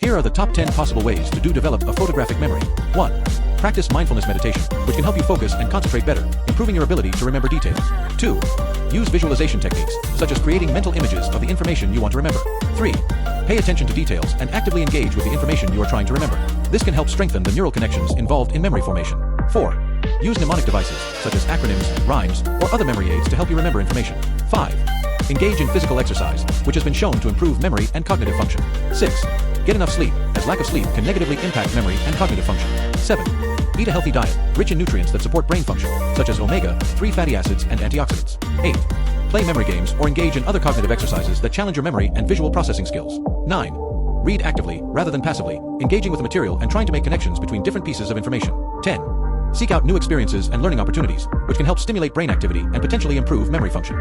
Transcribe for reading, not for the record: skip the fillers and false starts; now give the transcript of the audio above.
Here are the top 10 possible ways to develop a photographic memory. 1. Practice mindfulness meditation, which can help you focus and concentrate better, improving your ability to remember details. 2. Use visualization techniques, such as creating mental images of the information you want to remember. 3. Pay attention to details and actively engage with the information you are trying to remember. This can help strengthen the neural connections involved in memory formation. 4. Use mnemonic devices, such as acronyms, rhymes, or other memory aids to help you remember information. 5. Engage in physical exercise, which has been shown to improve memory and cognitive function. 6. Get enough sleep, as lack of sleep can negatively impact memory and cognitive function. 7. Eat a healthy diet, rich in nutrients that support brain function, such as omega-3 fatty acids and antioxidants. 8. Play memory games or engage in other cognitive exercises that challenge your memory and visual processing skills. 9. Read actively, rather than passively, engaging with the material and trying to make connections between different pieces of information. 10. Seek out new experiences and learning opportunities, which can help stimulate brain activity and potentially improve memory function.